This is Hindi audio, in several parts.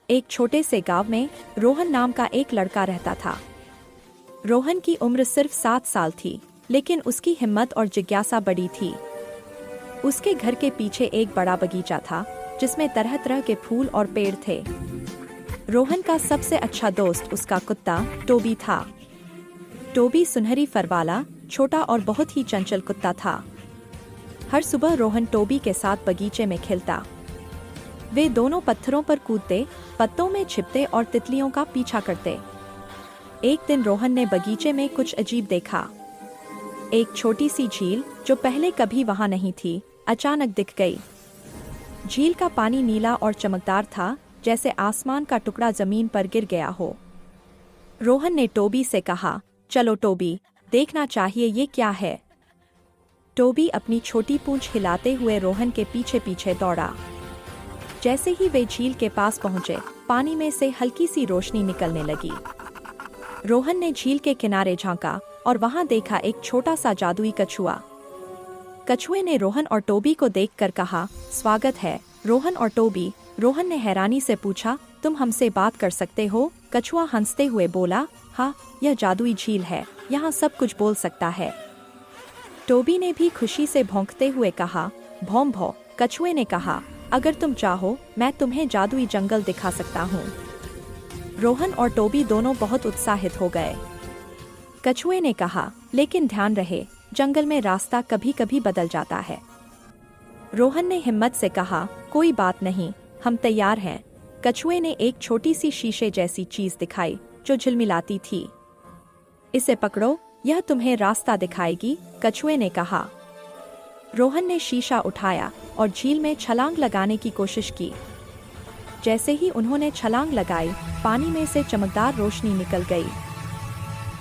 एक छोटे से गांव में रोहन नाम का एक लड़का रहता था। रोहन की उम्र सिर्फ 7 साल थी, लेकिन उसकी हिम्मत और जिज्ञासा बड़ी थी। उसके घर के पीछे एक बड़ा बगीचा था, जिसमें तरह तरह के फूल और पेड़ थे। रोहन का सबसे अच्छा दोस्त उसका कुत्ता टोबी था। टोबी सुनहरी फर वाला, छोटा और बहुत ही चंचल कुत्ता था। हर सुबह रोहन टोबी के साथ बगीचे में खेलता। वे दोनों पत्थरों पर कूदते, पत्तों में छिपते और तितलियों का पीछा करते। एक दिन रोहन ने बगीचे में कुछ अजीब देखा। एक छोटी सी झील, जो पहले कभी वहां नहीं थी, अचानक दिख गई। झील का पानी नीला और चमकदार था, जैसे आसमान का टुकड़ा जमीन पर गिर गया हो। रोहन ने टोबी से कहा, चलो टोबी, देखना चाहिए ये क्या है। टोबी अपनी छोटी पूंछ हिलाते हुए रोहन के पीछे पीछे दौड़ा। जैसे ही वे झील के पास पहुंचे, पानी में से हल्की सी रोशनी निकलने लगी। रोहन ने झील के किनारे झांका और वहां देखा एक छोटा सा जादुई कछुआ। कछुए ने रोहन और टोबी को देखकर कहा, स्वागत है रोहन और टोबी। रोहन ने हैरानी से पूछा, तुम हमसे बात कर सकते हो? कछुआ हंसते हुए बोला, हाँ, यह जादुई झील है, यहाँ सब कुछ बोल सकता है। टोबी ने भी खुशी से भौंकते हुए कहा, भौं भौं। कछुए ने कहा, अगर तुम चाहो, मैं तुम्हें जादुई जंगल दिखा सकता हूँ। रोहन और टोबी दोनों बहुत उत्साहित हो गए। कछुए ने कहा, लेकिन ध्यान रहे, जंगल में रास्ता कभी कभी बदल जाता है। रोहन ने हिम्मत से कहा, कोई बात नहीं, हम तैयार हैं। कछुए ने एक छोटी सी शीशे जैसी चीज दिखाई, जो झिलमिलाती थी। इसे पकड़ो, यह तुम्हें रास्ता दिखाएगी, कछुए ने कहा। रोहन ने शीशा उठाया और झील में छलांग लगाने की कोशिश की। जैसे ही उन्होंने छलांग लगाई, पानी में से चमकदार रोशनी निकल गई।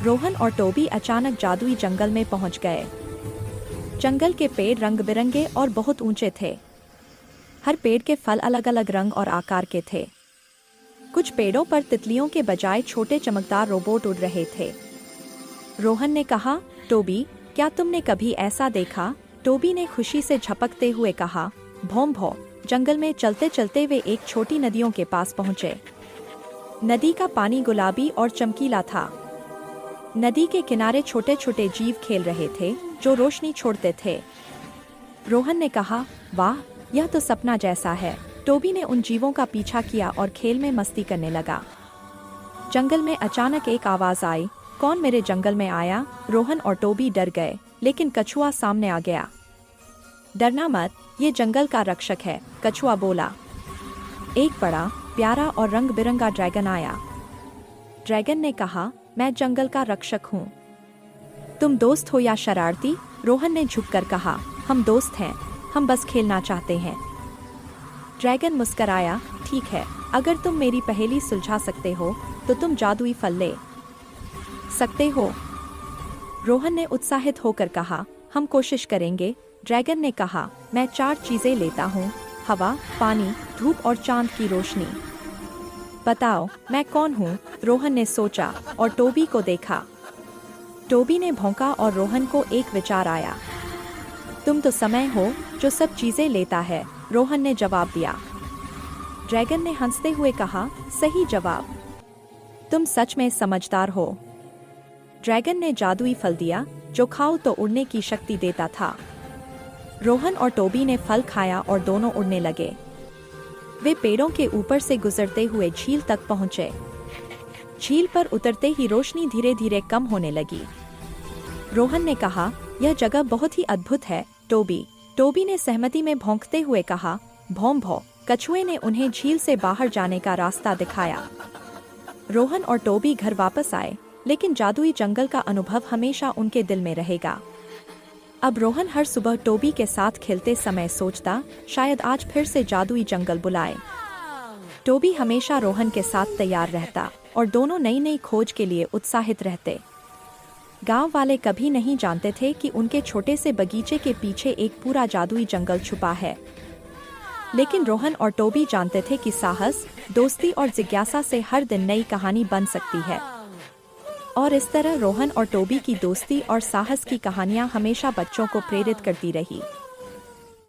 रोहन और टोबी अचानक जादुई जंगल में पहुंच गए। जंगल के पेड़ रंग बिरंगे और बहुत ऊंचे थे। हर पेड़ के फल अलग अलग रंग और आकार के थे। कुछ पेड़ों पर तितलियों के बजाय छोटे चमकदार रोबोट उड़ रहे थे। रोहन ने कहा, टोबी, क्या तुमने कभी ऐसा देखा? टोबी ने खुशी से झपकते हुए कहा, भौं भौं। जंगल में चलते चलते वे एक छोटी नदियों के पास पहुंचे। नदी का पानी गुलाबी और चमकीला था। नदी के किनारे छोटे छोटे जीव खेल रहे थे, जो रोशनी छोड़ते थे। रोहन ने कहा, वाह, यह तो सपना जैसा है। टोबी ने उन जीवों का पीछा किया और खेल में मस्ती करने लगा। जंगल में अचानक एक आवाज आई, कौन मेरे जंगल में आया? रोहन और टोबी डर गए, लेकिन कछुआ सामने आ गया। डरना मत, ये जंगल का रक्षक है, कछुआ बोला। एक बड़ा, प्यारा और रंग बिरंगा ड्रैगन आया। ड्रैगन ने कहा, मैं जंगल का रक्षक हूँ। तुम दोस्त हो या शरारती? रोहन ने झुककर कहा, हम दोस्त हैं, हम बस खेलना चाहते हैं। ड्रैगन मुस्कराया, ठीक है, अगर तुम मेरी पहेली सुलझा सकते हो, तो तुम जादुई फल ले सकते हो। रोहन ने उत्साहित होकर कहा, हम कोशिश करेंगे। ड्रैगन ने कहा, मैं 4 चीजें लेता हूँ, हवा, पानी, धूप और चांद की रोशनी। बताओ, मैं कौन हूँ? रोहन ने सोचा और टोबी को देखा। टोबी ने भौंका और रोहन को एक विचार आया। तुम तो समय हो जो सब चीजें लेता है, रोहन ने जवाब दिया। ड्रैगन ने हंसते हुए कहा, सही जवाब, तुम सच में समझदार हो। ड्रैगन ने जादुई फल दिया, जो खाओ तो उड़ने की शक्ति देता था। रोहन और टोबी ने फल खाया और दोनों उड़ने लगे। वे पेड़ों के ऊपर से गुजरते हुए झील तक पहुंचे। झील पर उतरते ही रोशनी धीरे धीरे कम होने लगी। रोहन ने कहा, यह जगह बहुत ही अद्भुत है, टोबी। टोबी ने सहमति में भौंकते हुए कहा, भौं भौं। कछुए ने उन्हें झील से बाहर जाने का रास्ता दिखाया। रोहन और टोबी घर वापस आए, लेकिन जादुई जंगल का अनुभव हमेशा उनके दिल में रहेगा। अब रोहन हर सुबह टोबी के साथ खेलते समय सोचता, शायद आज फिर से जादुई जंगल बुलाए। टोबी हमेशा रोहन के साथ तैयार रहता और दोनों नई नई खोज के लिए उत्साहित रहते। गांव वाले कभी नहीं जानते थे कि उनके छोटे से बगीचे के पीछे एक पूरा जादुई जंगल छुपा है। लेकिन रोहन और टोबी जानते थे कि साहस, दोस्ती और जिज्ञासा से हर दिन नई कहानी बन सकती है। और इस तरह रोहन और टोबी की दोस्ती और साहस की कहानियां हमेशा बच्चों को प्रेरित करती रही।